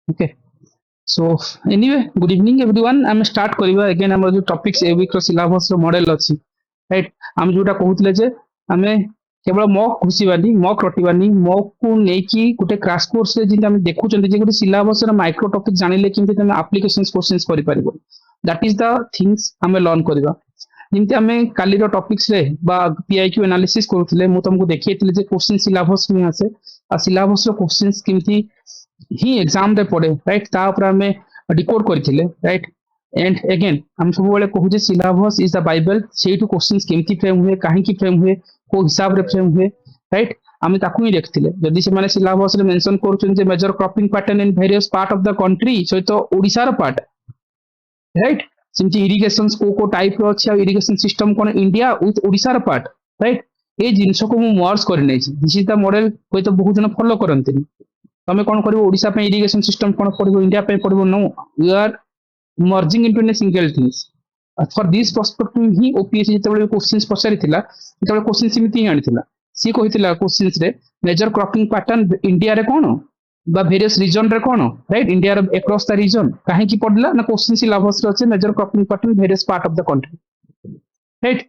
Okay so anyway good evening everyone आम start करबा again हमर जो topics a week row syllabus row model अछि राइट हम जोटा कहउतले जे हमें केवल मॉक घुसीबानी मॉक रटिबानी मॉक को नेकी गुटे क्रैश कोर्स रे जिंदा हम देखु चंदी जे गुटे सिलेबस रो माइक्रो टॉपिक जानिले किंति तमे एप्लीकेशंस क्वेश्चंस करि परिबो दैट इज द थिंग्स हमें लर्न करबा जिनते हमें काली रो टॉपिक्स रे बा पीआईक्यू एनालिसिस करूतले मु तुमको देखिएतले जे क्वेश्चन सिलेबस में आसे आ सिलेबस रो क्वेश्चंस किंति ही एग्जाम रे पड़े राइट ता ऊपर हमें डिकोड करथिले राइट एंड अगेन हम सब बेले कहू जे सिलेबस इज द बाइबल सेही टू क्वेश्चंस केमती फ्रेम हुए काहे की फ्रेम हुए को हिसाब रे फ्रेम हुए राइट आमे ताकू ही देखथिले जदि से माने सिलेबस रे मेंशन करछन जे major cropping pattern in various part of the country so तो ओडिसा रो पार्ट राइट सिमती इरिगेशन को टाइप रो अछि इरिगेशन सिस्टम कोन इंडिया विथ ओडिसा रो पार्ट राइट ए जिंस को मु मर्ज कर नै छी दिस इज द मॉडल कोइ तो बहुत जन फॉलो करंती तमे कोन करिवो ओडिसा पे इरिगेशन सिस्टम कोन पड़िवो इंडिया पे पड़िवो no we are merging into a single things for this perspective ही ओपीएससी जेतेबेले क्वेश्चंस पचारिथिला जेतेबेले क्वेश्चन सिमिति ही आनिथिला सी कहिथिला क्वेश्चंस रे मेजर क्रॉपिंग पैटर्न इंडिया रे कोन बा वेरियस रीजन रे कोन राइट इंडिया रे अक्रॉस द रीजन काहे की पडला ना क्वेश्चन सिलेबस रे अछि major cropping pattern various part of the country right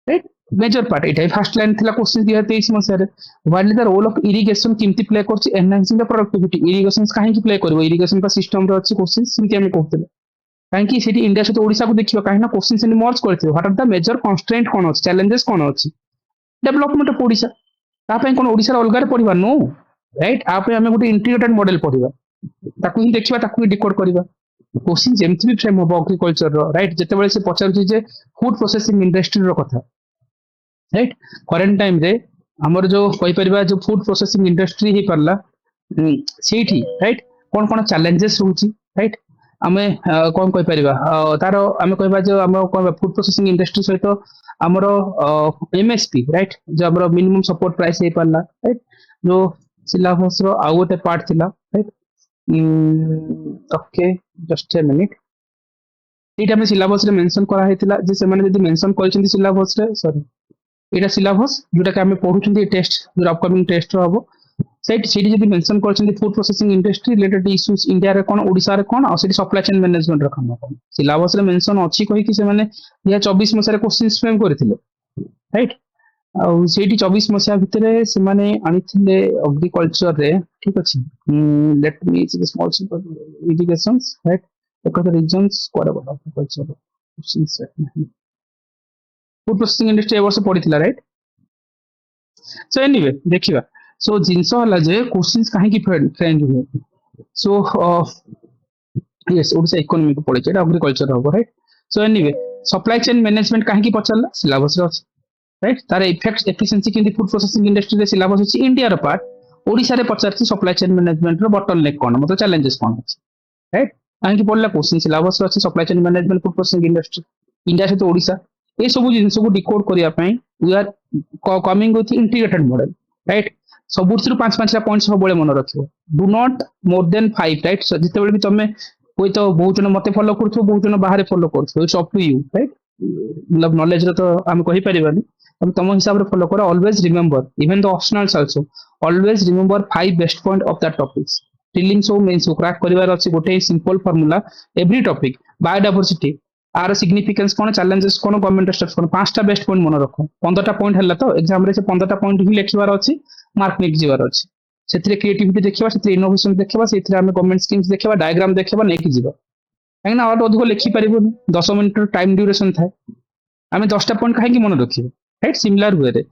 right major part एटा फर्स्ट लाइन थिला क्वेश्चन 2023 मसिया रे what is the role of irrigation किमती प्ले करछि एनहांसिंग द प्रोडक्टिविटी इरिगेशन काहे की प्ले करबो इरिगेशन का सिस्टम रे अछि क्वेश्चन सिमति हम कहथिले काहे की सेठी इंडिया सहित ओडिसा को देखियो काहे ना क्वेश्चन से मर्ज करथियो what are the major constraint कोन अछि चैलेंजेस कोन अछि डेवलपमेंट ऑफ ओडिसा ता पे कोन ओडिसा रे अलगा रे पढिबा नो राइट आ पे हमें गोटे इंटीग्रेटेड मॉडल पढिबा ताकू ही देखिबा ताकू ही डिकोड करबा क्वेश्चन जेमति भी फ्रेम हो एग्रीकल्चर रो राइट जेतेबेले से पचारछि जे फूड प्रोसेसिंग इंडस्ट्री रो कथा राइट करेंट टाइम रे हमर जो कहि परिबा जो फूड प्रोसेसिंग इंडस्ट्री ही परला सेठी राइट कोन कोन चैलेंजेस होउची राइट आमे कोन कहि परिबा तारो आमे कहबा जो हम कोन फूड प्रोसेसिंग इंडस्ट्री सहित हमर एमएसपी राइट जो हमर मिनिमम सपोर्ट प्राइस हे परला राइट जो सिलेबस रो आ गोटे पार्ट थिला right okay just a minute एटा में सिलेबस रे मेंशन करा हेतिला जे से माने जदी मेंशन करछन्ती सिलेबस रे सॉरी एटा सिलेबस जोटा के हमें पढुछन्ती टेस्ट जो अपकमिंग टेस्ट रो हबो सेठी जदी मेंशन करछन्ती food processing industry related issues India रे कोन ओडिसा रे कोन और सेठी सप्लाई चेन मैनेजमेंट रे कोन सिलेबस रे मेंशन अछि कहि कि से माने 2024 मसिया रे क्वेश्चंस फ्रेम करथिले राइट आ सेठी 24 मसिया भितरे से माने आनिथिले एग्रीकल्चर रे ठीक अछि let me small irrigations right because the regions what about agriculture questions food processing industry ए वर्ष पढ़ी राइट सो एनीवे देखिबा सो जिंस हला जे क्वेश्चंस काहे की फ्रेंड हुए सो यस ओडिसा इकोनॉमी को पढ़े एटा एग्रीकल्चर हो right so anyway supply chain management काहे की पचला सिलेबस रे अछि राइट तार इफेक्ट्स एफिशिएंसी किंदी फूड प्रोसेसिंग इंडस्ट्री रे सिलेबस अछि इंडिया रो पार्ट ओडिसा रे पचारछि सप्लाई चेन मैनेजमेंट रो बॉटलनेक कोन मतलब चैलेंजेस कोन अछि राइट काहे की पढ़ला क्वेश्चन सिलेबस रे अछि supply chain management food processing industry India से तो ओडिसा ए सब जिंस को डिकोड करिया पई we are coming with integrated model right सबुरु पांच पांचटा पॉइंट सब बळे मन रखियो do not more than 5 right जिते बेले भी तमे कोई तो बहुत जन मते फॉलो करथो बहुत जन बाहर फॉलो करथो it's up to you right मतलब नॉलेज रे तो हम कहि परिबानी हम तम हिसाब रे फॉलो करो always remember even the optionals also always remember 5 best point of that topics टिलिंग सो मींस क्रैक करिवार अछि गोटे simple formula every topic biodiversity आर सिग्निफिकेंस कोन चैलेंजेस कोन गवर्नमेंट स्टेप्स कोन पांचटा बेस्ट पॉइंट मन रखो 15टा पॉइंट हल्ला तो एग्जाम रे से 15टा पॉइंट ही लिखिबार अछि मार्क निक जिबार अछि सेथिरे क्रिएटिविटी देखिबा सेथिरे इनोवेशन देखिबा सेथिरे हम गवर्नमेंट स्कीम्स देखिबा डायग्राम देखिबा नेकी जिबा काहे ना और अधिक लिखि परिबो 10 मिनिट टाइम ड्यूरेशन थाए हमें 10टा पॉइंट काहे की मन रखिबो राइट सिमिलर वे रे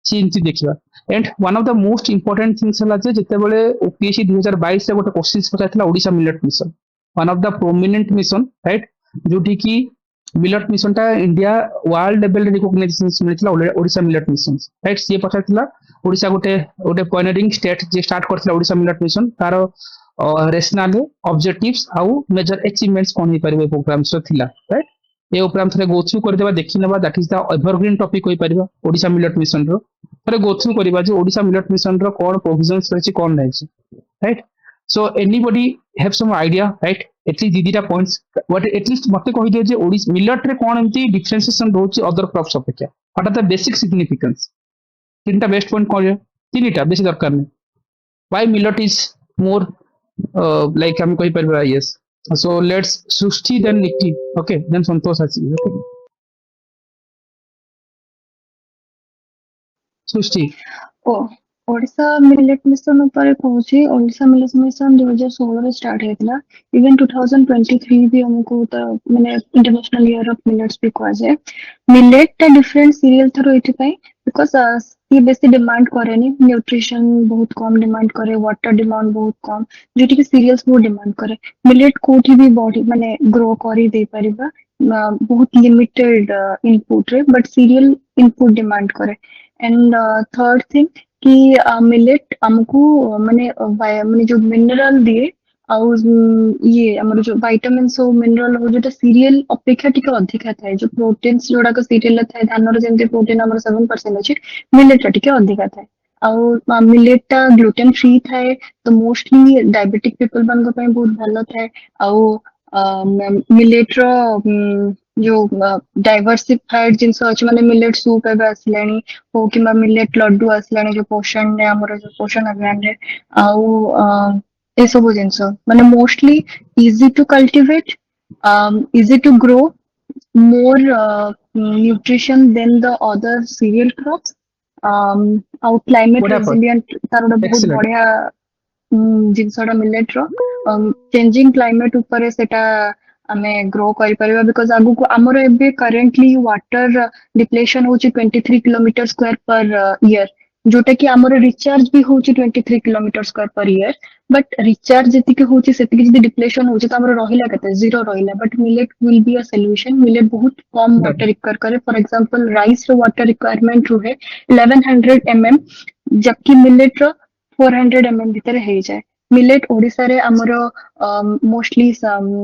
चिंती देखिबा and one of the most important things हला जे जते बेले ओपीएससी 2022 से गोटे क्वेश्चंस पचाथिला Odisha millet mission one of the prominent mission right जोठी की मिलेट मिशन टा इंडिया वर्ल्ड लेवल रिकॉग्नाइजेशन मिलथिला ओडिसा मिलेट मिशन राइट सी पचाथिला ओडिसा गोटे गोटे पायनियरिंग स्टेट जे स्टार्ट करथिला ओडिसा मिलेट मिशन तारो रेशनल ऑब्जेक्टिव्स आउ मेजर अचीवमेंट्स कोन ही परिबे प्रोग्राम्स थिला राइट ए प्रोग्राम थरे गो थ्रू कर देबा देखि नेबा that is the evergreen topic होई परिबा ओडिसा मिलेट मिशन रो थरे गो थ्रू करबा जे ओडिसा मिलेट मिशन रो कोन प्रोविजंस रहछि कोन नै छै right so anybody have some idea right at least दीदीटा पॉइंट्स व्हाट एटलीस्ट मते कहि दियो जे ओडिसा मिलेट रे कोन एम्ति डिफरेंशिएशन रहछि अदर क्रॉप्स अपेक्षा what are the basic significance तीनटा बेस्ट पॉइंट कहियो तीनटा बेसी दरकार नै why millet is more like हम कहि परबा yes. So let's Srushti then Nikki, okay, then Santosh Achi, okay. Srushti. O Odisha millet mission ଉପରେ କହୁଛି ଓଡିଶା ମିଲେଟ୍ ମିଶନ 2016 ରେ ଷ୍ଟାର୍ଟ ହେଇଥିଲା ଇଭେନ୍ 2023 ବି ଆମକୁ ତ ମାନେ ଇଣ୍ଟରନ୍ୟାସନାଲ ଇୟର ଅଫ ମିଲେଟ୍ସ ବି କୁହାଯାଏ ମିଲେଟ୍ ଟା ଡିଫରେଣ୍ଟ ସିରିଏଲ ଠାରୁ ଏଥିପାଇଁ ବିକଜ ସିଏ ବେଶୀ ଡିମାଣ୍ଡ କରେନି ନ୍ୟୁଟ୍ରିସନ ବହୁତ କମ ଡିମାଣ୍ଡ କରେ ୱାଟର ଡିମାଣ୍ଡ ବହୁତ କମ ଯୋଉଠିକି ସିରିଏଲ୍ସ ବହୁତ ଡିମାଣ୍ଡ କରେ ମିଲେଟ୍ କୋଉଠି ବି ବଢି ମାନେ ଗ୍ରୋ କରି ଦେଇପାରିବା ବହୁତ ଲିମିଟେଡ ଇନପୁଟ ରେ ବଟ୍ ସିରିଏଲ ଇନପୁଟ ଡିମାଣ୍ଡ କରେ एंड थर्ड थिंग कि मिलेट हमको माने जो मिनरल दिए ଆଉ ଇଏ ଆମର ଯୋଉ ଭାଇଟାମିନ୍ସ ହଉ ମିନେରାଲ ହଉ ଯୋଉଟା ସିରିଏଲ ଅପେକ୍ଷା ଟିକେ ଅଧିକା ଥାଏ ଯୋଉ ପ୍ରୋଟିନ୍ସ ଯୋଉଗୁଡାକ ସିରିଏଲରେ ଥାଏ ଧାନର ଯେମିତି ପ୍ରୋଟିନ ଆମର 7% ଅଛି ମିଲେଟରେ ଟିକେ ଅଧିକା ଥାଏ ଆଉ ମିଲେଟ ଟା ଗ୍ଲୁଟେନ ଫ୍ରି ଥାଏ ତ ମୋଷ୍ଟଲି ଡାଇବେଟିକ ପିପଲ ମାନଙ୍କ ପାଇଁ ବହୁତ ଭଲ ଥାଏ ଆଉ ମିଲେଟ ର ଯୋଉ ଡାଇଭରସିଫାଏଡ ଜିନିଷ ଅଛି ମାନେ ମିଲେଟ ସୁପ୍ ଏବେ ଆସିଲାଣି ହଉ କିମ୍ବା ମିଲେଟ ଲଡୁ ଆସିଲାଣି ଯୋଉ ପୋଷଣ ଆମର ଯୋଉ ପୋଷଣ ଅଭିଯାନରେ ଆଉ ଏସବୁ ଜିନିଷ ମାନେ mostly easy to cultivate easy to grow more nutrition than the other cereal crops ଆଉ climate What happened? resilient ତାର ଗୋଟେ ବହୁତ Excellent. ବଢିଆ ଜିନିଷଟା ମିଲେଟ ର ଚେଞ୍ଜିଂ କ୍ଲାଇମେଟ ଉପରେ ସେଟା ଆମେ ଗ୍ରୋ କରିପାରିବା ବିକଜ ଆଗକୁ ଆମର ଏବେ କରେଣ୍ଟଲି ୱାଟର ଡିପ୍ଲେସନ ହଉଛି 23 କିଲୋମିଟର ସ୍କ୍ୱାର ପର ଇୟର ଯୋଉଟା କି ଆମର ରିଚାର୍ଜ ବି ହଉଛି 23 kilometre square per year but recharge ଯେତିକି ହଉଛି ସେତିକି ଯଦି ଡିପ୍ଲେସନ ହଉଛି ତ ଆମର ରହିଲା କେତେ ଜିରୋ ରହିଲା but millet will be a solution millet बहुत कम Done. वाटर रिक्वायर करे फॉर एग्जांपल राइस रो वाटर रिक्वायरमेंट रुहे 1100 mm जबकि मिलेट रो 400 mm ଭିତରେ ହେଇଯାଏ ମିଲେଟ ଓଡିଶାରେ ଆମର ମୋଷ୍ଟଲି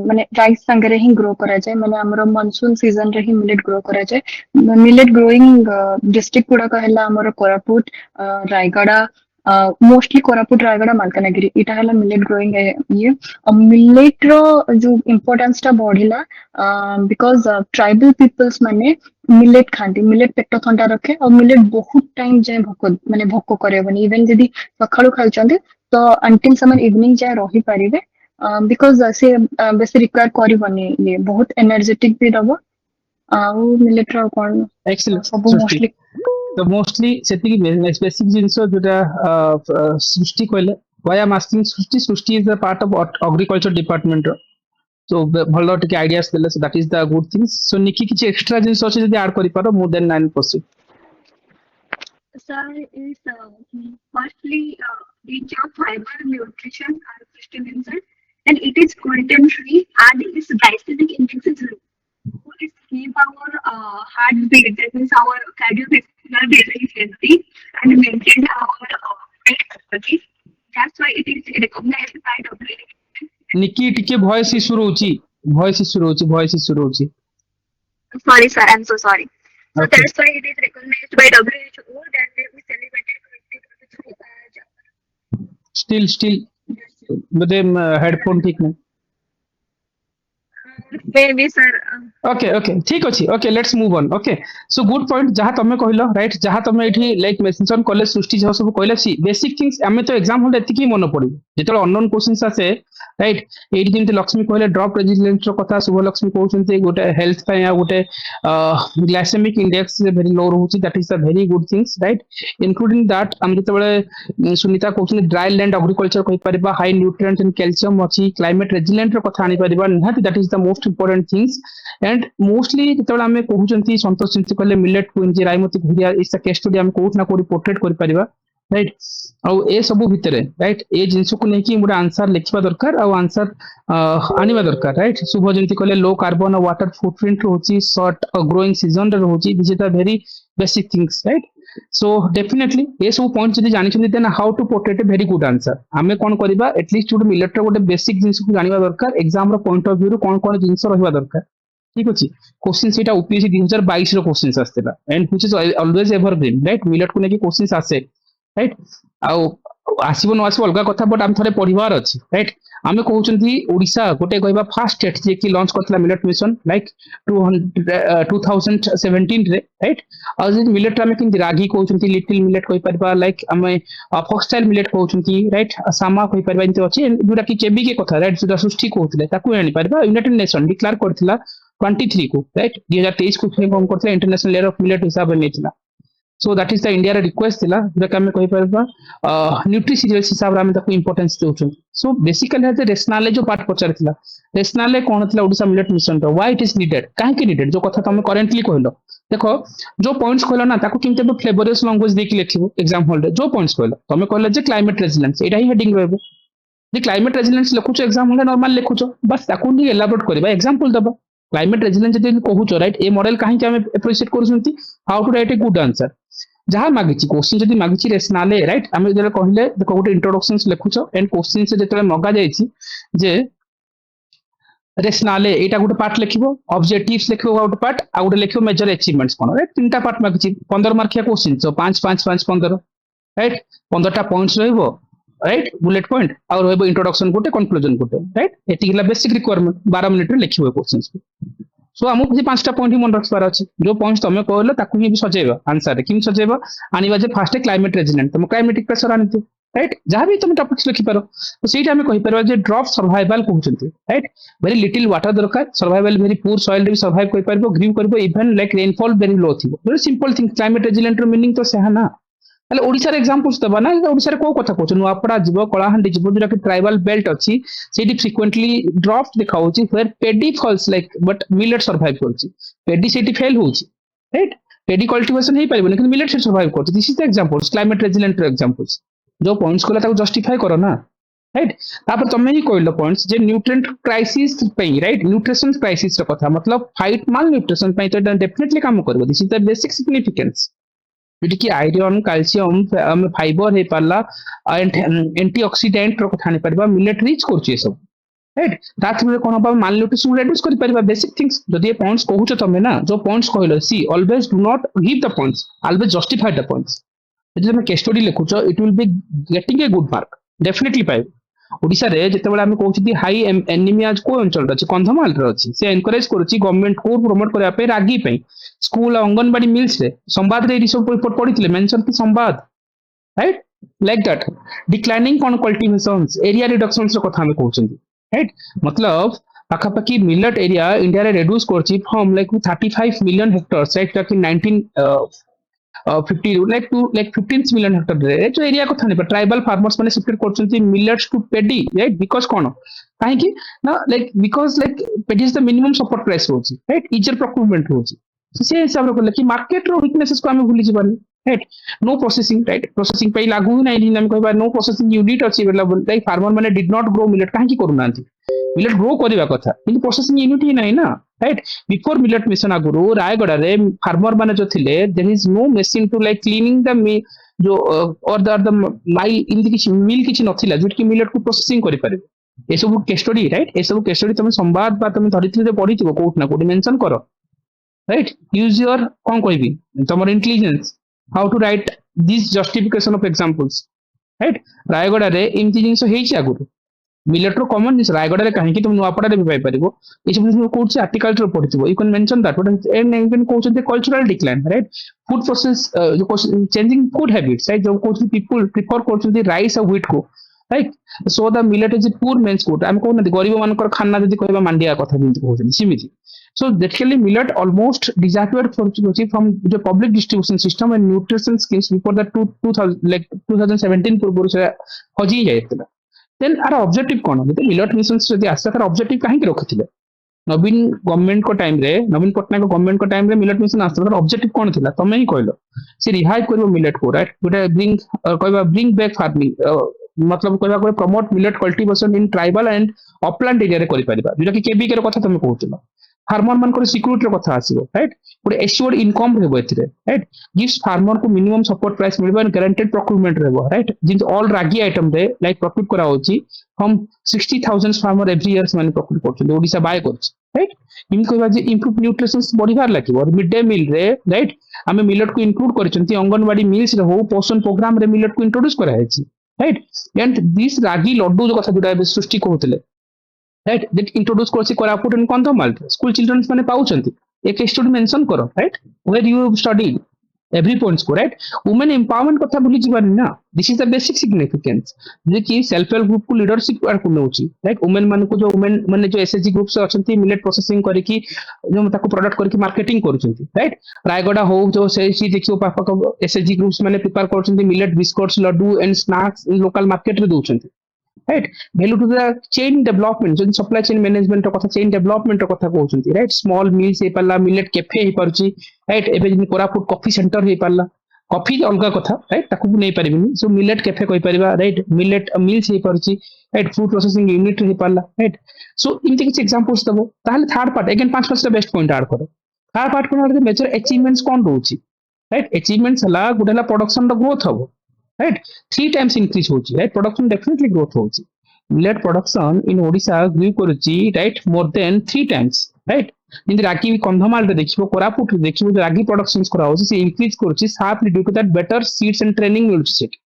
ମାନେ ରାଇସ୍ ସାଙ୍ଗରେ ହିଁ ଗ୍ରୋ କରାଯାଏ ମାନେ ଆମର ମନସୁନ ସିଜନ ରେ ହିଁ ମିଲେଟ ଗ୍ରୋ କରାଯାଏ ମିଲେଟ ଗ୍ରୋଇଂ ଡିଷ୍ଟ୍ରିକ୍ଟ ଗୁଡାକ ହେଲା ଆମର କୋରାପୁଟ ରାୟଗଡା ମୋଷ୍ଟଲି କୋରାପୁଟ ରାୟଗଡା ମାଲକାନଗିରି ଏଇଟା ହେଲା ମିଲେଟ ଗ୍ରୋଇଂ ଇଏ ମିଲେଟ ର ଯୋଉ ଇମ୍ପୋର୍ଟାନ୍ସ ଟା ବଢିଲା ବିକଜ ଟ୍ରାଇବାଲ ପିପଲ୍ସ ମାନେ ମିଲେଟ ଖାଆନ୍ତି ମିଲେଟ ପେଟ ଥଣ୍ଡା ରଖେ ଆଉ ମିଲେଟ ବହୁତ ଟାଇମ ଯାଏ ଭୋକ ମାନେ ଭୋକ କରେଇବନି ଇଭେନ ଯଦି ସକାଳୁ ଖାଉଛନ୍ତି ତ अंटिल ସେମାନେ ଇଭିନିଂ ଯାଏ ରହିପାରିବେ ବିକଜ ସେ ବେଶୀ ରିକ୍ୱାର କରିବନି ଇଏ ବହୁତ ଏନର୍ଜେଟିକ ବି ଦବ ଆଉ ମିଲେଟର ଆଉ କଣ Excellent, ସବୁ Srushti. ମୋଷ୍ଟଲି So mostly ସେତିକି basic ଜିନିଷ ଯୋଉଟା ସୃଷ୍ଟି କହିଲେ why I'm asking Srushti, Srushti is a part of agriculture department ର so ଭଲ ଟିକେ ideas ଦେଲେ so that is the good things so ନିକି କିଛି extra ଜିନିଷ ଅଛି ଯଦି add କରିପାର more than 9 percent. Sir is firstly rich of fiber, nutrition, and sustenance, and it is gluten free and its glycemic index is low. So it keep our heartbeat, that means our cardiovascular rate is healthy and maintain our weight properties. That's why it is recognized by WHO. ନିକି ଟିକେ voice issue ରହୁଛି. Sorry, sir, I'm so sorry. So Okay, that's why it is recognized by WHO that we celebrated 2023 still ବୋଧେ headphone ଠିକ ନାହିଁ. maybe, sir. Okay okay ठीक अच्छे okay let's move on okay so good point जहाँ तुम कहल right जहाँ तुम ये लाइक मेंशन कले सृष्टि जहाँ सब कहले सी बेसिक थिंग्स आम तो एग्जाम हल एति मन पड़े जो अननोन क्वेश्चन आसे राइट ये जमी लक्ष्मी कहले ड्रप रेजिलिएंस कथा शुभलक्ष्मी कहते गोटे हेल्थ गोटे ग्लाइसेमिक इंडेक्स भेरी लो रोचे that is the very good things right including that um जो सुनीता कहते ड्राई लैंड एग्रीकल्चर कहीपर हाई न्यूट्रिएंट एंड कैल्शियम अच्छी क्लाइमेट रेजिलिएंट कथा आनीपर निहाती that is the most important things and mostly जो um कहते सतोष जिन कहले मिलेट कुंजी रायमती घुरिया इस केस स्टडी आम कौट ना कौट पोर्ट्रेट कर राइट आउ ए सब भितर राइट ए जिनस को लेकिन गोटे आंसर लिखा दरकार आउ आंसर आनिबा दरकार राइट शुभ जमी कहले लो कार्बन वाटर फुटप्रिंट रोची सर्ट ग्रोइंग सीजन रोची this is the very basic things right so definitely ये सब पॉइंट जब जानी then how to portrait a very good answer um कौन करवा एटलिस्ट गोटे मिलेट गोटे बेसिक जिन को जानवा दरकार एग्जाम पॉइंट ऑफ व्यू कौन कौन जिन रहा दरकार ठीक अच्छे क्वेश्चन से यूपीएससी 2022 क्वेश्चन आसाला and which is always evergreen right millet को लेकिन क्वेश्चन आसे राइट आउ ଆସିବ ନ ଆସିବ ଅଲଗା କଥା, ବଟ୍ ଆମେ ଥରେ ପଢିବାର ଅଛି, ରାଇଟ୍। ଆମେ କହୁଛନ୍ତି ଓଡିଶା ଗୋଟେ କହିବା ଫାଷ୍ଟ ଷ୍ଟେଟ୍ ଯିଏକି ଲଞ୍ଚ କରିଥିଲା ମିଲେଟ୍ ମିଶନ ଲାଇକ୍ 2017 ରେ, ରାଇଟ୍। ଆଉ ଯଦି ମିଲେଟ୍ ଆମେ କେମିତି ରାଗି କହୁଛନ୍ତି, ଲିଟିଲ ମିଲେଟ୍ କହିପାରିବା, ଲାଇକ୍ ଆମେ ଫକ୍ସଟାଇଲ ମିଲେଟ୍ କହୁଛନ୍ତି, ରାଇଟ୍। ସାମା କହିପାରିବା, ଏମିତି ଅଛି ଯୋଉଟା କି କେବିକେ କଥା, ରାଇଟ୍, ଯୋଉଟା ସୃଷ୍ଟି କହୁଥିଲେ ତାକୁ ଆଣିପାରିବା। ୟୁନାଇଟେଡ୍ ନେସନ ଡିକ୍ଲାର କରିଥିଲା 23 କୁ, ରାଇଟ୍, 2023 କୁ କଣ କରିଥିଲା, ଇଣ୍ଟରନ୍ୟାସନାଲ ଇୟର ଅଫ ମିଲେଟ୍ ହିସାବରେ ନେଇଥିଲା। So that is the India request थिला जोटा आमे कहि परबा न्यूट्री सीरियल्स हिसाब रे आमे ताको इंपोर्टेंस देउछु। सो बेसिकली है रेशनल जो पार्ट पचार थिला, रेशनल कोन थिला ओडिसा मिलेट मिशन रो व्हाई इट इज नीडेड, काहे के नीडेड, जो कथा तुम करेंटली कहलो। देखो जो पॉइंट्स कहलो ना ताको किंते फ्लेवरियस लैंग्वेज देके लिखिबो एग्जाम हॉल रे। जो पॉइंट्स कहलो तुम कहलो जे क्लाइमेट रेजिलेंस, एटा ही हेडिंग रहबो। जे क्लाइमेट रेजिलेंस लिखुछो एग्जाम हॉल रे नॉर्मल लिखुछो, बस ताको नी एलाबोरेट करबा, एग्जांपल दबा। क्लाइमेट रेजिलेंस जदि कहूछो, राइट, ए मॉडल काहे के हमें एप्रिशिएट करछंती, how to write a good answer. जहाँ मागिची क्वेश्चन जदि मागिची रेशनाले, राइट, आमे जले कहले देखो गोटे इंट्रोडक्शंस लिखुछो एंड क्वेश्चन से जतले मगा जायछि जे रेशनाले एटा गोटे पार्ट लिखिबो, ऑब्जेक्टिव्स लिखिबो गोटे पार्ट, आ गोटे लिखिबो मेजर अचीवमेंट्स कोन, राइट। तीनटा पार्ट मागिची 15 मार्किया क्वेश्चन, सो 5 5 5 15, राइट। 15टा पॉइंट्स रहइबो, राइट, बुलेट पॉइंट आ रहइबो इंट्रोडक्शन गोटे, कंक्लूजन गोटे, राइट। एतिकला बेसिक रिक्वायरमेंट 12 मिनिट रे लिखिबो क्वेश्चंस को। सो हमको जे 5टा पॉइंट ही मन रखबार अछि, जो पॉइंट्स तमे कहलो ताकू ही सजेबा आंसर रे, किम सजेबा आनिबा जे फर्स्ट क्लाइमेट रेजिलेंट, तुम क्लाइमेटिक प्रेशर आनिते, राइट, जहां भी तुम टॉपिक्स लिखि पारो। तो सेटा हमें कहि परबा जे ड्रॉप सर्वाइवल कहउचंती, राइट। वेरी लिटिल वाटर दरकार, सर्वाइवल वेरी पुअर सॉइल रे भी सर्वाइव करि परबो, ग्रीव करबो, even like rainfall very low थिबो। Very simple thing, climate resilient रो मीनिंग तो सेहा ना। ताले ओडिसा रे एग्जांपल्स दबा ना, ओडिसा रे को कथा कहउछ, नुआपड़ा जीवो, कलाहांडी जीवो, जोरा कि ट्राइबल बेल्ट अछि, सेठी फ्रीक्वेंटली ड्रॉप देखाउची, where paddy falls like but millet survive करची। पेडी सेठी फेल होउची, राइट। पेडी कल्टीवेशन हे पारिबो, लेकिन मिलेट से सर्वाइव करची। This is the examples, climate resilient रो एग्जांपल्स। जो पॉइंट्स कोला ताको जस्टिफाई करो ना, राइट। तापर तमे ही कहलो पॉइंट्स जे न्यूट्रिएंट क्राइसिस पे, राइट, न्यूट्रिशन क्राइसिस रो कथा, मतलब फाइट माल न्यूट्रिशन पे तो डेफिनेटली काम करबो। This is the basic significance, जोटी कि आयरन, कैल्शियम, फाइबर हे पारला एंड एंटीऑक्सीडेंट रो कथा नै परबा, मिलेट रिच करची सब, राइट। ता थ्रू कोन बा माल न्यूट्रिशन रिड्यूस करि परबा, बेसिक थिंग्स। जदि ये पॉइंट्स कहूछ तमे ना, जो पॉइंट्स कहलो, see always do not give the points, always justify the points. जदि तुम केस स्टडी लिखुछ, it will be getting a good mark, definitely पाइबो। ओडिसा रे जेतेबेले आमे कहउछि हाई एनीमिया को अंचल अछि, कंधमाल रे अछि, से एनकरेज करूछि गवर्नमेंट को प्रमोट करबा पे, रागी पे स्कूल अंगनवाड़ी मिल्स रे, संवाद रे सब रिपोर्ट पढिथिले, मेंशन कि संवाद, राइट, लाइक दैट। डिक्लाइनिंग कौन कल्टीवेशंस, एरिया रिडक्शंस रो कथा हमें कहउछंती, राइट। मतलब पाखापाखि मिलेट एरिया इंडिया रे रिड्यूस करछि from like 35 million hectares, right, कि 1950 like to like 15 million hectare रे जो एरिया को थाने पर ट्राइबल फार्मर्स माने शिफ्ट करछंती millets to paddy, right. Because कोन काहे कि ना, like because like paddy is the minimum support price होची, राइट, इजर प्रोक्यूरमेंट होची। तो से हिसाब रे कहले कि मार्केट रो वीकनेसेस को हमें भूली जिबानी, right. No processing, right, processing पे लागू ही नहीं, हम कहबा नो प्रोसेसिंग यूनिट अछि अवेलेबल, लाइक फार्मर माने डिड नॉट ग्रो मिलेट, काहे कि करू नांती, मिलेट ग्रो करबा कथा, किंतु प्रोसेसिंग यूनिट ही नहीं ना, राइट। बिफोर मिलेट मिशन आगुरु रायगड़ा रे फार्मर माने जो थिले, there is no machine to like cleaning the जो और द माइल इन किछि मिल किछि नथिला जोट कि मिलेट को प्रोसेसिंग करि पारे। ए सब केस स्टडी, राइट, ए सब केस स्टडी तुम संवाद बा तुम धरित्री रे पढिथिबो, कोट ना कोट मेंशन करो, राइट। यूज योर कोन कहबी तमर intelligence, how to write this justification of examples, right. Rayagada रे इमति जिंस हेछि आगुरु मिलेट रो कॉमन जिंस रायगड़ा रे काहे कि तुम नुआपड़ा रे भी पाइ परिबो, ए सब जिंस कोट से आर्टिकल रो पढिथिबो, you can mention that what and even कोच the cultural decline, right. Food process जो चेंजिंग फूड हैबिट्स, राइट, जो कोच पीपल प्रिफर करछंती राइस और व्हीट को, right. So the millet is a poor men's food, हम कहू ना गरीब मानकर खाना जदि कहबा मांडिया कथा जिंस कहउछन सिमिति। So basically millet almost disappeared from the public distribution system and nutrition schemes before the 2017 पूर्व से हजी जायतिला। देन आर ऑब्जेक्टिव कोन होते, मिलेट मिशन जदि आसा तार ऑब्जेक्टिव काहे के रखिथिले, नवीन गवर्नमेंट को टाइम रे, नवीन पटनायक गवर्नमेंट को टाइम रे मिलेट मिशन आसा तार ऑब्जेक्टिव कोन थिला, तमे ही कहलो से रिवाइव करबो मिलेट को, राइट, गोटे ब्रिंग बैक फार्मिंग, मतलब कहबा promote millet cultivation in tribal and upland area रे करि परिबा, जेटा कि केबीके रो कथा तमे कहउतिलो। फार्मर मान को सिक्योरिटी रो कथा आसीबो, राइट, गोटे एश्योर्ड इनकम रहबो एथिरे, राइट, गिव्स फार्मर को मिनिमम सपोर्ट प्राइस मिलबो एंड गारंटेड प्रोक्यूरमेंट रहबो, राइट। जिन ऑल रागी आइटम रे लाइक प्रोक्यूर करा होची फ्रॉम 60,000 फार्मर एवरी इयर्स माने प्रोक्यूर करछन, ओडिसा बाय करछ, राइट। इन कहबा जे इंप्रूव न्यूट्रिशन बढ़िबार लागिबो, और मिड डे मील रे, राइट, हमें मिलेट को इंक्लूड करछंती अंगनवाड़ी मिल्स रे हो, पोषण प्रोग्राम रे मिलेट को इंट्रोड्यूस करा हैछि, right and this ragi laddu जो कथा जोटा सृष्टि कहते राइट दैट इंट्रोड्यूस करछि Koraput and Kandhamal school children माने पाउछंती एक स्टोरी मेंशन करो right where you study every points को राइट वुमेन एम्पावरमेंट कथा भूली जीवानी ना this is the basic significance जे कि सेल्फ हेल्प ग्रुप को लीडरशिप को नउची राइट वुमेन मान को जो वुमेन माने जो एसएचजी ग्रुप से अछंती मिलेट प्रोसेसिंग करी कि जो ताको प्रोडक्ट करी मार्केटिंग करूछंती राइट रायगड़ा हो जो से देखियो पापा एसएचजी ग्रुप्स माने प्रिपेयर करूछंती millet biscuits laddu and snacks local market रे दउछंती right value to the chain development जो सप्लाई चेन मैनेजमेंट कथा चेन डेवलपमेंट कथा कहउछंती राइट स्मॉल मिल्स हे पाला मिलेट कैफे हे परची राइट एबे जिन कोरापुट कॉफी सेंटर हे पाला कॉफी अलगा कथा राइट ताकू नै परिबिनी सो मिलेट कैफे कहि परिबा राइट मिलेट मिल्स हे परची राइट फूड प्रोसेसिंग यूनिट हे पाला राइट सो इनते किछ एग्जांपल्स दबो ताहले थर्ड पार्ट अगेन पांच पांचटा बेस्ट पॉइंट ऐड करो थर्ड पार्ट कोन मेजर अचीवमेंट्स कोन रहउची राइट अचीवमेंट्स हला गुडला प्रोडक्शन रो ग्रोथ हबो right 3 times increase होची right production definitely growth होची millet production in odisha grew करूची right more than 3 times right in रागी कंधमाल रे देखिबो कोरापुट रे देखिबो रागी productions करा होची से इंक्रीज करूची साफली due to that better seeds and training मिलुची सेट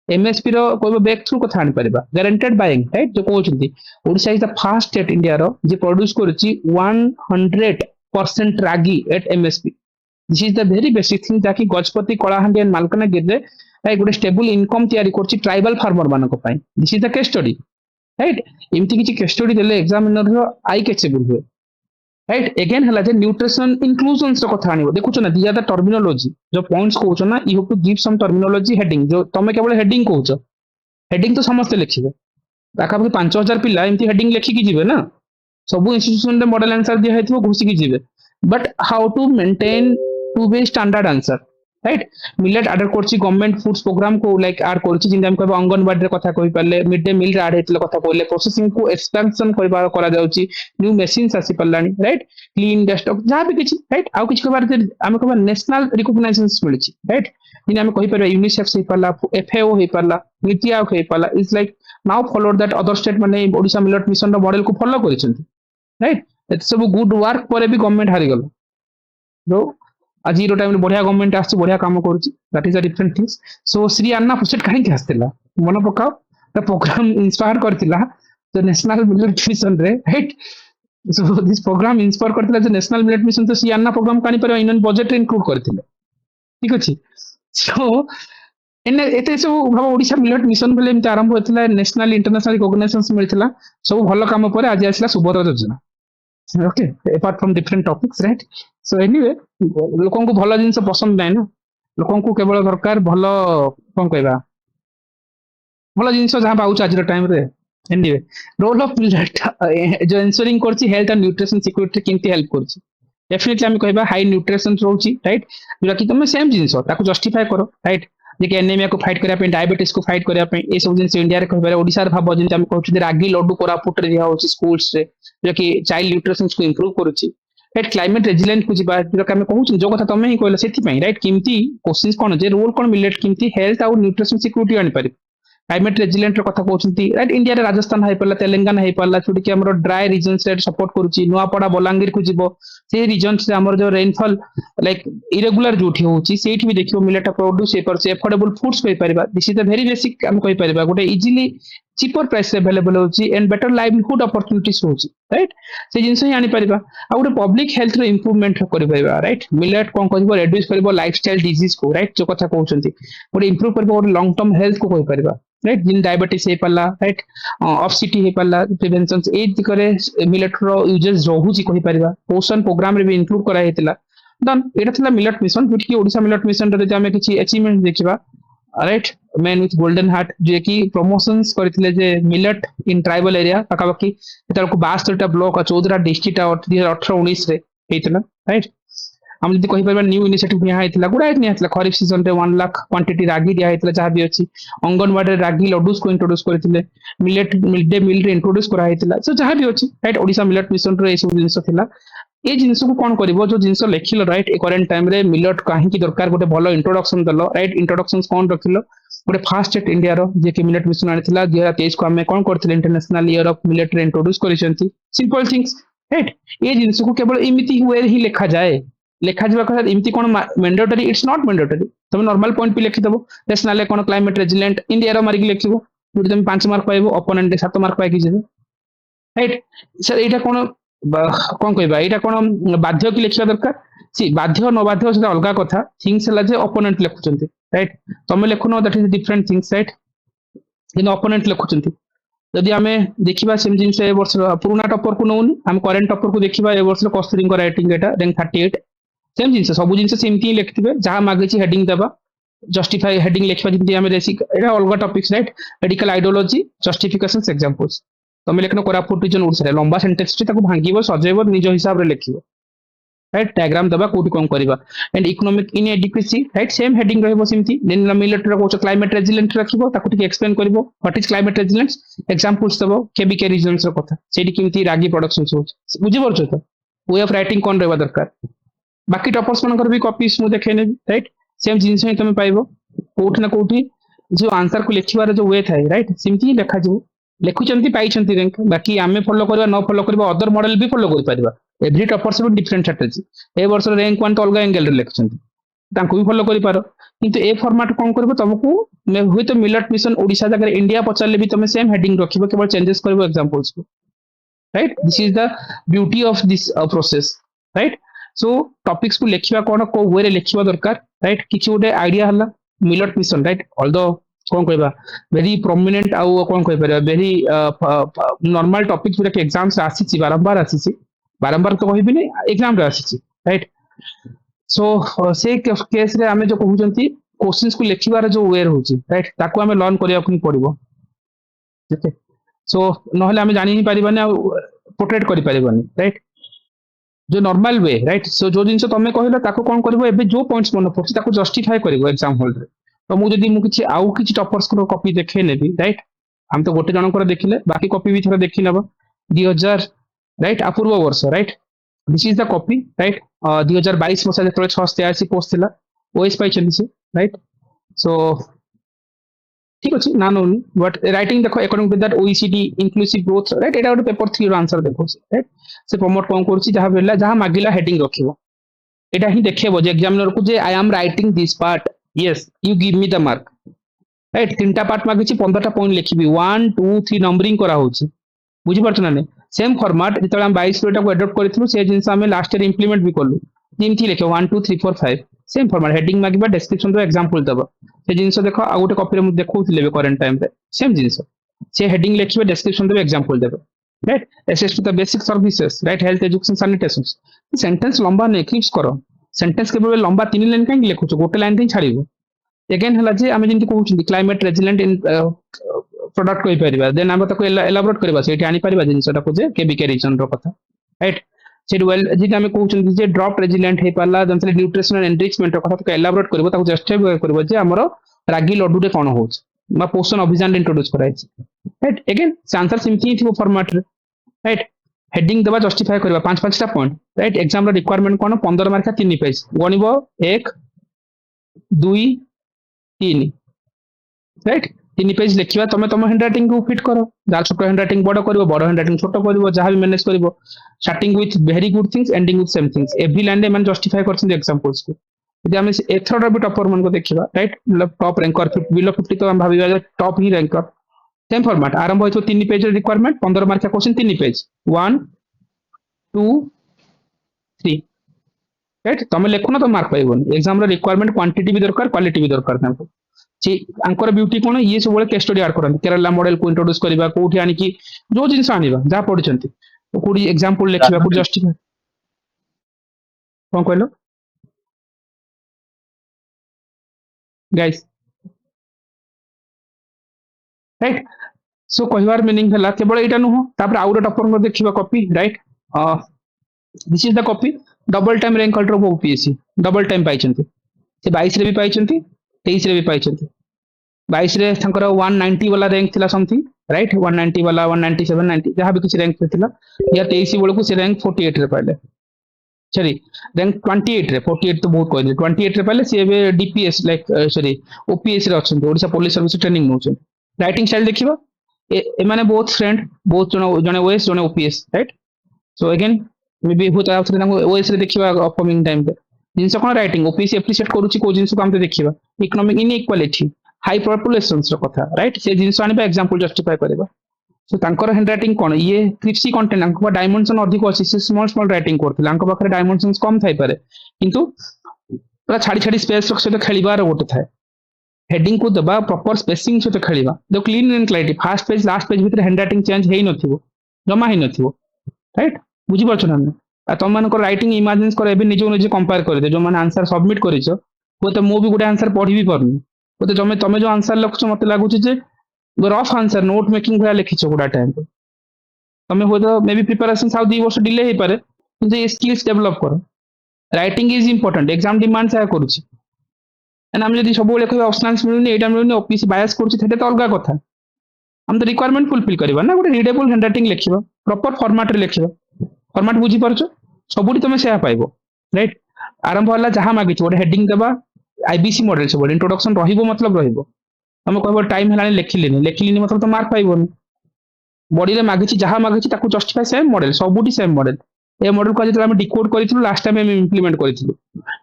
एमएसपी रो कोइ बैक थ्रू कथा आनी परिबा गारंटेड बाइंग राइट जो कहउछंती Odisha is the first state India रो जे प्रोड्यूस करूची 100% ragi at MSP this is the very basic thing जाकी गजपति कलाहांडी एंड मालकानगिरी रे राइट गोटे स्टेबल इनकम तैयारी करछि ट्राइबल फार्मर मानको पई this is the case study right एमती किछि केस स्टडी देले एग्जामिनर रो आई कैचेबल हुए राइट अगेन हला जे न्यूट्रिशन इंक्लूजन रो कथा आनिबो देखुछ ना दिया द टर्मिनोलॉजी जो पॉइंट्स कहउछ ना you have to give some terminology heading जो तमे केवल हेडिंग कहउछ हेडिंग तो समस्त लिखिबे पाखापाखि 5000 पिला एमती हेडिंग लिखि कि जिवे ना सब इंस्टीट्यूशन रे मॉडल आंसर दिया हेतिबो घुसी कि जिवे but how to maintain to be standard answer right millet add करछि गवर्नमेंट फूड्स प्रोग्राम को लाइक आड करछि जिंदा हम कहबो अंगनवाड़ी रे कथा कहि परले मिड डे मील रे आड हेतले कथा कहले प्रोसेसिंग को एक्सपेंशन करबा करा जाउछि न्यू मशीन्स आसी परलानी राइट क्लीन डेस्कटॉप जहां भी किछि राइट आउ किछि कहबार जे हम कहबा नेशनल रिकॉग्नाइजेशंस मिलछि राइट जिन हम कहि परबा यूनिसेफ से परला एफएओ हे परला नीति आयोग हे परला is like now follow that other state माने ओडिशा मिलेट मिशन रो मॉडल को फॉलो करिसंती राइट एत सब गुड वर्क पर भी गवर्नमेंट हारि गलो जो आज रो टाइम बढ़िया गवर्नमेंट आछि बढ़िया काम करूछि that is a different things so Shri Anna project काहे के आस्तेला मन पकाओ द प्रोग्राम इंस्पायर करतिला जो नेशनल मिलेट मिशन रे right so this programme inspire करतिला जो नेशनल मिलेट मिशन तो श्री अन्ना प्रोग्राम कानी पर इन बजट रे इंक्लूड करतिले ठीक अछि सो एने एते सब भाव ओडिशा मिलेट मिशन बेले एमते आरंभ होतिला नेशनल इंटरनेशनल रिकॉग्नाइजेशंस मिलतिला सब भलो काम पर आज आसिला सुबोध योजना okay apart from different topics right so anyway लोकन को भलो जिंस पसंद नै ना लोकन को केवल दरकार भलो कोन कहबा भलो जिंस जहां पाउछ आज रो टाइम रे anyway रोल ऑफ मिलेट जो इंश्योरिंग करछि हेल्थ एंड न्यूट्रिशन सिक्योरिटी किंती हेल्प करछि डेफिनेटली हम कहबा हाई न्यूट्रिशन रहउछि राइट जोरा कि तुम सेम जिंस ताको जस्टिफाई करो राइट जे एनीमिया को फाइट करिया पे डायबिटीज को फाइट करिया पे ए सब जिंस इंडिया रे कहबा ओडिसा रे भाबो जिंस हम कहउछि रागी लड्डू कोरापुट रे दिया होछि स्कूल्स रे जो कि चाइल्ड न्यूट्रिशन को इंप्रूव करूछि राइट क्लाइमेट रेजिलेंट को जिबा जो कि हम कहउछि जो कथा तमे ही कहला सेति पई राइट किमती क्वेश्चंस कोन जे रोल कोन मिलेट किमती हेल्थ और न्यूट्रिशन सिक्योरिटी आनि पारि क्लाइमेट रेजिलेंट रो कथा कहउछि राइट इंडिया रे राजस्थान हाई परला तेलंगाना हाई परला छोडी कि हमरो ड्राई रीजन्स रे सपोर्ट करूछि नुआपड़ा बलांगीर को जिवो से रीजन्स रे हमर जो रेनफॉल लाइक इरेगुलर जोठी होछि सेठी भी देखियो मिलेट प्रोड्यूस हे परछि एफोर्डेबल फूड्स कहि परिबा this is the very basic हम कहि परिबा गोटे इजीली cheaper price अवेलेबल होची एंड बेटर लाइवलीहुड अपॉर्चुनिटीज होची राइट से जिंस ही आनी परिबा आ गोटे पब्लिक हेल्थ रो इंप्रूवमेंट करि परिबा राइट मिलेट कोन कहिबो रिड्यूस करबो लाइफस्टाइल डिजीज को राइट जो कथा कहउछंती गोटे इंप्रूव करबो गोटे लॉन्ग टर्म हेल्थ को कहि परिबा राइट जिन डायबिटीज हे पल्ला राइट ऑब्सिटी हे पल्ला प्रिवेंशन ए दिकरे मिलेट रो यूजेस रहउची कहि परिबा पोषण प्रोग्राम रे भी इंक्लूड करा हेतिला दन एटा थिला मिलेट मिशन जोठी ओडिशा मिलेट मिशन रे जे हमें किछि अचीवमेंट देखिबा right man with golden heart जे कि प्रमोशंस करथिले जे मिलेट इन ट्राइबल एरिया पाखापाखि एतर को 72टा ब्लॉक और 14टा डिस्ट्रिक्ट और 2018-19 रे हेतिला राइट हम जदि कहि परबा न्यू इनिशिएटिव निया हेतिला गुडा निया हेतिला खरीफ सीजन रे 1 लाख क्वांटिटी रागी दिया हेतिला जहां भी अछि अंगनवाड़ी रागी लड्डूस को इंट्रोड्यूस करथिले मिलेट मिड डे मील रे इंट्रोड्यूस करा हेतिला सो जहां भी अछि राइट ओडिशा मिलेट मिशन रे एसो जिंस थिला ए जिंस को कोन करबो जो जिंस लेखिलो राइट ए करंट टाइम रे मिलेट काहे की दरकार गोटे भलो इंट्रोडक्शन दलो राइट इंट्रोडक्शंस कोन रखिलो गोटे फास्ट स्टेट इंडिया रो जे कि मिलेट मिशन आनिथिला 2023 को हमें कोन करथिले इंटरनेशनल ईयर ऑफ मिलेट रे इंट्रोड्यूस करिसंती सिंपल थिंग्स राइट ए जिंस को केवल इमिति हुए ही लेखा जाए लेखा जबा कथा इमिति कोन मैंडेटरी इट्स नॉट मैंडेटरी तुम नॉर्मल पॉइंट भी लिखिदब देश ना कोन क्लाइमेट रेजिलेंट इंडिया रो मारिक लिखिबो जोटी तुम 5 मार्क पाइबो ओपोनेंट 7 मार्क पाइकी जेबे राइट सर एटा कोन कोन कहबा एटा कोन बाध्य कि लिखिबा दरकार सी बाध्य न बाध्य सेटा अलगा कथा थिंग्स हला जे ओपोनेंट लिखुचंती राइट तुम लिखुनो that is different things right in opponent लिखुचंती जदि आमे देखिबा सेम जिंस ए वर्ष पुराना टॉपर को नउनी हम करंट टॉपर को देखिबा ए वर्ष कस्तूरी को राइटिंग एटा रैंक 38 सेम जिंस सब जिंस सेमती ही लिखथिबे जहां मागेची हेडिंग देबा जस्टिफाई हेडिंग लिखबा जिंती आमे रेसी एटा अलगा topics right medical ideology justifications examples तुम लिखनो कोरापुट रीजन ओडिसा लंबा सेंटेंस टी ताको भांगीबो सजेबो निज हिसाब रे लिखिबो राइट डायग्राम दबा कोठी कोन करबा and economic inadequacy right same heading रहबो सिमती देन मिलिटरी को क्लाइमेट रेजिलेंट रखिबो ताको ठीक एक्सप्लेन करबो what is climate resilience examples दबो केबीके रीजन्स रो कथा सेठी किमती रागी प्रोडक्शन हो बुझी परछो तो वे ऑफ राइटिंग कोन रहबा दरकार बाकी टॉपर्स मनकर भी कॉपीज मु देखेने राइट सेम जिंस ही तुम पाइबो कोठी ना कोठी जो आंसर को लिखिबार जो वे थाई राइट सिमती लिखा जो लिखुचंती पाइचंती रैंक बाकी आमे फॉलो करबा न फॉलो करबा अदर मॉडल भी फॉलो कर परिबा एवरी टॉपर्स भी डिफरेंट स्ट्रेटजी ए वर्ष रैंक 1 तो अलग एंगल रे लिखुचंती तांको भी फॉलो करि पारो किंतु ए फॉर्मेट कोन करबो तुमको मे हुई तो मिलेट मिशन ओडिसा जगह इंडिया पचारले भी तुम सेम हेडिंग रखिबो केवल चेंजेस करबो एग्जांपल्स को right this is the beauty of this process right so topics को लिखिबा कोन को वे रे लिखिबा दरकार राइट किछि उडे आईडिया हला मिलेट मिशन राइट ऑल्दो कोन कहबा वेरी प्रोमिनेंट आउ कोन कहि परिबा वेरी नॉर्मल टॉपिक जोटा कि एग्जाम्स रे आसीची बारंबार तो कहबी नै एग्जाम रे आसीची राइट सो से केस रे आमे जो कहउचंती क्वेश्चंस को लिखिबार जो वे होची राइट ताको आमे लर्न करिया को पड़िबो ओके सो नहले आमे जानि नि परिबानी आ पोर्ट्रेट करि परिबानी राइट जो नॉर्मल वे राइट सो जो जिंस तमे कहलो ताको कोन करबो एबे जो पॉइंट्स मन पड़छ ताको जस्टिफाई करबो एग्जाम हॉल रे तो मु जदी मु किछि आउ किछि टॉपर्स को कॉपी देखे नेबी राइट हम तो गोटे जन को देखिले बाकी कॉपी भी थोड़ा देखि नबो 2000 राइट आ पूर्व वर्ष right this is the copy right 2022 मसा जेतले 683 पोस्ट थिला ओएस पाइ चलिसे राइट सो ठीक अछि ना नो बट राइटिंग देखो according to that OECD inclusive growth right एटा ଗୋଟେ पेपर 3 रो आंसर देखो राइट से प्रमोट कोन करछि जहा बेला जहा मागिला हेडिंग रखिबो एटा ही देखेबो जे एग्जामिनर को जे I am writing this part yes you give me the mark right तीनटा पार्ट मागिछि 15टा पॉइंट लिखिबी 1 2 3 नंबरिंग करा होछि बुझि परछ ना ने सेम फॉर्मेट जेतले हम 22 टा को एडॉप्ट करिथलु से जिंस हम लास्ट ईयर इंप्लीमेंट भी करलु जेमथि लिखे 1 2 3 4 5 सेम फॉर्मेट हेडिंग मागिबा डिस्क्रिप्शन रो एग्जांपल दबो से जिंस देखो आ गोटे कॉपी रे मु देखौथिले बे करंट टाइम रे सेम जिंस से हेडिंग लिखिबे डिस्क्रिप्शन देबे एग्जांपल देबे right access to the basic services right health education sanitation sentence लंबा ने क्लिप्स करो सेंटेंस के लंबा 3 लाइन काहे लिखुछ गोटे लाइन थे छाड़िबो अगेन हला जे आमे जेंति कहउछि क्लाइमेट रेजिलेंट इन प्रोडक्ट कहि परिबा देन हम ताको एलाबोरेट करबा सेठी आनी परिबा जिंसटा को जे केबीके रीजन रो कथा राइट सेठी वेल जे आमे कहउछि जे ड्रॉप रेजिलेंट हे पाला देन से न्यूट्रिशनल एनरिचमेंट रो कथा ताको एलाबोरेट करबो ताको जस्टिफाई करबो जे हमरो रागी लड्डू रे कोन होछ मा पोषण अभियान इंट्रोड्यूस कराइछि राइट अगेन आंसर सिम्पली थिबो फॉर्मेट रे राइट हेडिंग दबा जस्टिफाई करबा 5 टा पॉइंट राइट एग्जाम रो रिक्वायरमेंट कोन 15 मार्क 3 पेज गणिबो 1 2 3 राइट 3 पेज लिखिबा तमे तम हैंड राइटिंग को फिट करो जा छोट हैंड राइटिंग बड़ हैंड राइटिंग छोट करबो जहां भी मैनेज करबो starting with very good things ending with same things every line रे मैंने जस्टिफाई करछन एग्जांपल्स को यदि हम एथर भी टॉपर मन को देखिबा राइट टॉप रैंकर बिलो 50 तो हम भाबिबा टॉप ही रैंकर सेम फॉर्मेट आरंभ होइतो 3 पेज रिक्वायरमेंट 15 मार्क का क्वेश्चन 3 पेज 1 2 3 राइट तमे लेखो ना तो मार्क पाइबोनी एग्जाम रो रिक्वायरमेंट क्वांटिटी भी दरकार क्वालिटी भी दरकार तांको ची अंकर ब्यूटी कोन ये सब केस स्टडी आर करन केरला मॉडल को इंट्रोड्यूस करबा कोठी आनी की जो जिंस आनिबा जा पढिचंती तो कोडी एग्जांपल लेखिबा को जस्टिफाई कोन कहलो गाइस राइट सो कहवार मीनिंग हला केवल एटा नुह तापर आउर टॉपर को देखिबा copy right this is the copy double time rank ultra OPSC double time पाइचंती से 22 रे भी पाइचंती 23 रे भी पाइचंती 22 रे थंकर 190 वाला रैंक थिला समथिंग राइट 190 वाला 197 90 जहां भी कुछ रैंक थिला या 23 बेल को से रैंक 48 रे पाइले सॉरी रैंक 28 रे 48 तो बहुत कहले 28 रे पाइले से बे डीपीएस लाइक सॉरी ओपीएस रे अछन ओडिसा पुलिस सर्विस ट्रेनिंग नउछन राइटिंग स्टाइल देखिबा ए माने बहुत फ्रेंड बहुत जने ओएस जने OPS right so again maybe बहुत आउथरे ओएस रे देखिबा अपकमिंग टाइम पे जिनस कौन राइटिंग ओपीसी एप्रिशिएट करूची को जिनस को हम देखिबा इकोनॉमिक इनइक्वालिटी हाई पॉपुलेशंस रो कथा राइट से जिनस आनिबा एग्जांपल जस्टिफाई करबा सो तांकर हैंड राइटिंग कोन ये क्रिप्सी कंटेंट अंक डायमेंशन अधिक अछि से स्मॉल स्मॉल राइटिंग करथिला अंक पाखरे डायमेंशंस कम थाई पारे किंतु पूरा छाड़ी छाड़ी स्पेस रख से खेलिबार गोटे थाए हेडिंग को दबा प्रॉपर स्पेसिंग सहित खेलिबा जो clean and clarity first page last page भीतर हैंड राइटिंग चेंज हेई नथिबो जमा हेई नथिबो राइट बुझी परछ ना आ तुम मान राइटिंग इमेजिन कर एबे निजो निजे कंपेयर कर दे जो माने आंसर सबमिट करिसो वो तो मो भी गोटे आंसर पढ़ी भी परनी वो तो तमे जो आंसर लिखछ मते लागुछ जे रफ आंसर नोट मेकिंग भला लिखिछ गोटा टाइम पे तमे हो तो मे बी प्रिपरेशन साउ 2 वर्ष डिले हे पारे किंतु ये स्किल्स डेवलप करो writing is important exam demand सा करूछ एंड हम जदी सब लेखबे ऑप्शनल्स मिलुनी एटा मिलुनी ओपीसी बायस करूछ सेटा तो अलगा कथा हम तो रिक्वायरमेंट फुलफिल करबा ना गोटे रीडेबल हैंडराइटिंग लिखिबा प्रॉपर फॉर्मेट रे लिखिबा फॉर्मेट बुझी परछ सबुडी तमे सेहा पाइबो राइट आरंभ होला जहां मागिछ गोटे हेडिंग देबा आईबीसी मॉडल सब इंट्रोडक्शन रहिबो मतलब रहिबो तमे कहबो टाइम हेलानी लेखिलिनी मतलब तो मार्क पाइबोनी बॉडी रे मागिछ जहां मागिछ ताकू जस्टिफाई सेम मॉडल सबुडी सेम मॉडल ए मॉडल को जेतला हम डिकोड करिथिलु लास्ट टाइम हम इंप्लीमेंट करिथिलु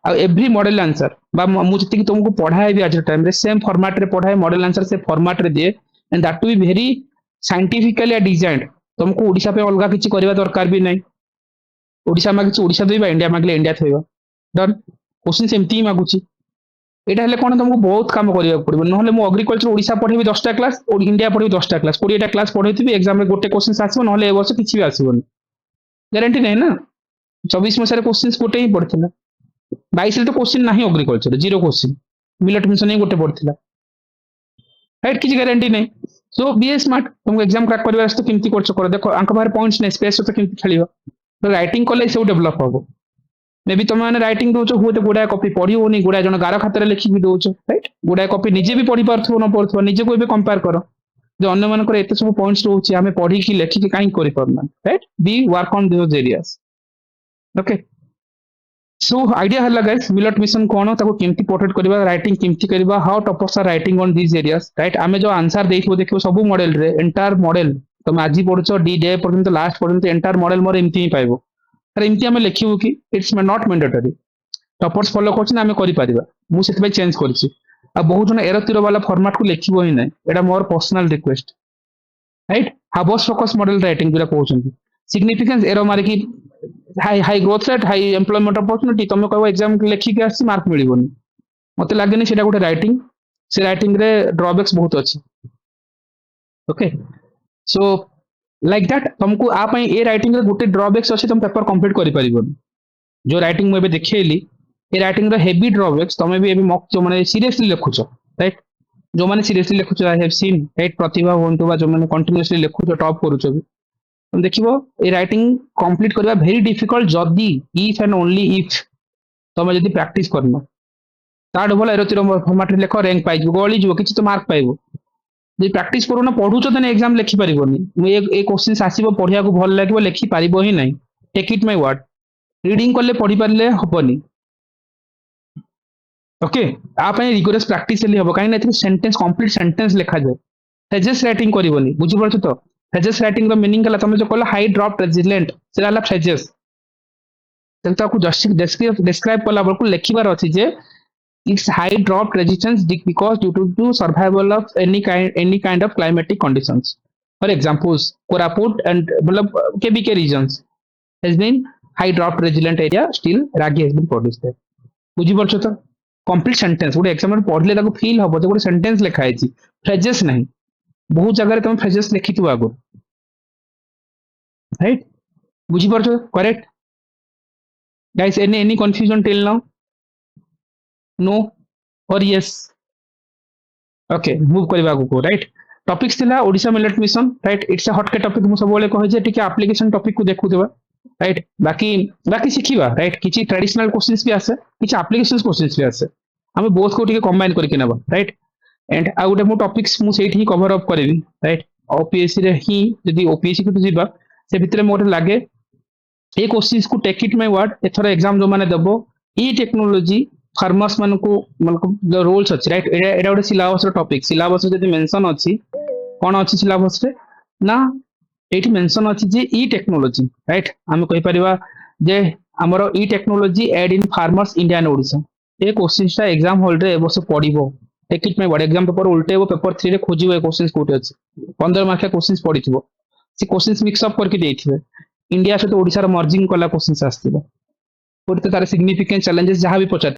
आ एवरी मॉडल आंसर बा मु जति कि तुमको पढ़ाए भी आज टाइम रे सेम फॉर्मेट रे पढ़ाए मॉडल आंसर से फॉर्मेट रे दिए and that to be very scientifically designed तुमको ओडिसा पे अलगा किछि करबा दरकार भी नै ओडिसा मागिछ ओडिसा देबा इंडिया मागले इंडिया थइबा डन क्वेश्चन सेमती मागुची एटा हेले कोन तुमको बहुत काम करिया पड़बो नहले मु एग्रीकल्चर ओडिसा पढ़ेबी 10टा क्लास और इंडिया पढ़ेबी 10टा क्लास 20टा क्लास पढ़ेथिबी एग्जाम रे गोटे क्वेश्चन आसीबो नहले ए वर्ष किछि भी आसीबोनी गारंटी नहीं ना 24 मसारे क्वेश्चंस गोटे ही पड़थिला 22 रे तो क्वेश्चन नाही agriculture zero question millet mission ही गोटे पड़थिला राइट किछि गारंटी नहीं सो बी स्मार्ट तुमको एग्जाम क्रैक करबा तो केमती करछ कर देखो अंक बाहर पॉइंट्स नहीं स्पेस तो केमती खेलिबा तो राइटिंग कले सब डेवलप हो मे बी तुम मैंने राइटिंग दौच हुए तो गुड़ाए कॉपी पढ़ी होनी गुड़ाए जन गार खातर लिखी भी दौच राइट गुड़ाए कॉपी निजे भी पढ़ी पार्थो न पढ़ुवा निजे को भी कंपेयर कर जो अन्य मानकर एते सब पॉइंट्स रोचे आमे पढ़ी की लेखि काई करि परना right be work on those areas okay so idea हल्ला गाइस मिलेट मिशन कोन ताको केमती पोर्ट्रेट करबा राइटिंग केमती करबा how toppers are writing on this areas right आमे जो आंसर देखिबो देखिबो सब मॉडल रे एंटायर मॉडल तुम आज पढ़छो डी डे पर्यंत लास्ट पर्यंत एंटायर मॉडल मोर एमती ही पाइबो अरे एमती आमे लिखिबो कि it's not mandatory toppers follow करछन आमे करि परिबा मु सेत पे चेंज करछि आ बहुत जन एरो तीर वाला फॉर्मेट को लिखिबो ही नै एटा मोर पर्सनल रिक्वेस्ट राइट हाबस फोकस मॉडल राइटिंग बिला कहउछन सिग्निफिकेंस एरो मारे कि high growth rate high employment opportunity तुम कहबो एग्जाम लिखि के आसी मार्क मिलिबोनी मते लागेनी सेटा गोटे राइटिंग से राइटिंग रे ड्रॉबैक्स बहुत अछि ओके सो लाइक दैट तुमको आ पई ए राइटिंग रे गोटे ड्रॉबैक्स अछि तुम पेपर कंप्लीट करि परिबोनी जो राइटिंग में देखेली ए राइटिंग रो हेवी ड्रॉबैक्स तमे भी एबे मॉक जो माने सीरियसली लिखुछ राइट जो माने सीरियसली लिखुछ आई हैव सीन राइट प्रतिभा होंतु बा जो माने कंटीन्यूअसली लिखुछ टॉप करूछ भी तुम देखिबो ए राइटिंग कंप्लीट करबा वेरी डिफिकल्ट जदी इफ एंड ओनली इफ तमे जदी प्रैक्टिस करनो ताड भला एरो तीर फॉर्मेट रे लिखो रैंक पाइजो गली जो किछि तो मार्क पाइबो जे प्रैक्टिस करू ना पढुछ तने एग्जाम लिखि परिबोनी ए क्वेश्चन आसीबो पढिया को भल लागबो लिखि परिबो ही नै take it my word reading करले पढ़ी पारले हबनी ओके आप रिगोरस प्रैक्टिस ले हबो काई ना सेंटेंस कंप्लीट सेंटेंस लिखा जाए फ्रेजेस राइटिंग करबोनी बुझि परछ तो फ्रेजेस राइटिंग द मीनिंग कला तमे जो कहला हाई ड्रॉप रेजिलेंट सेला ला फ्रेजेस तंता को जस्ट डिस्क्राइब कला बरको लिखिबार अछि जे it's high drop resistance because due to survival of any kind of climatic conditions for examples Koraput and मतलब KBK regions has been high drop resilient area still ragi has been produced there बुझी परछ तो complete sentence गोटे exam में पढ़ले ताको feel हबो जे गोटे sentence लिखा हैछि फ्रेजेस नहीं बहुत जगह तुम फ्रेजेस लिखितु आगो राइट बुझी परछ correct guys any confusion till now no और यस ओके मूव करबा को राइट टॉपिक्स थिला Odisha millet mission right it's a hot के टॉपिक मु सब बोले कहे जे टिके एप्लीकेशन टॉपिक को देखुतबा राइट बाकी शिखिबा राइट किछि ट्रेडिशनल क्वेश्चंस भी आसे किछि एप्लीकेशंस क्वेश्चंस भी आसे हम बोथ को टिके कंबाइन करके नेबा राइट एंड आ गुटे मु टॉपिक्स मु सेठी कवर अप करबी राइट ओपीएससी रे ही जदी ओपीएससी को जीबा से भितरे मोर लागे ए क्वेश्चंस को टेक इट माय वर्ड एथरा एग्जाम जो माने दबो ई टेक्नोलॉजी फार्मर्स मान को जो रोल्स अछि राइट एडा गोटे सिलेबस रो टॉपिक सिलेबस जदी मेंशन अछि कोन अछि सिलेबस रे ना एठी मेंशन अछि जे ई टेक्नोलॉजी राइट हम कहि परिबा जे ଆମର ଇ technology aid in farmers India and Odisha ए क्वेश्चनटा एग्जाम हॉल रे ए वर्ष पड़िबो take it my word exam paper उल्टेबो पेपर 3 रे खोजिबो ए क्वेश्चंस कोठी अछि 15 मार्क क्वेश्चंस पड़िथिबो से क्वेश्चंस मिक्स अप करके देथिबे इंडिया से तो ओडिसा रो मर्जिंग कला क्वेश्चंस आस्थिबो कोठी तार सिग्निफिकेंट चैलेंजेस जहां भी पचार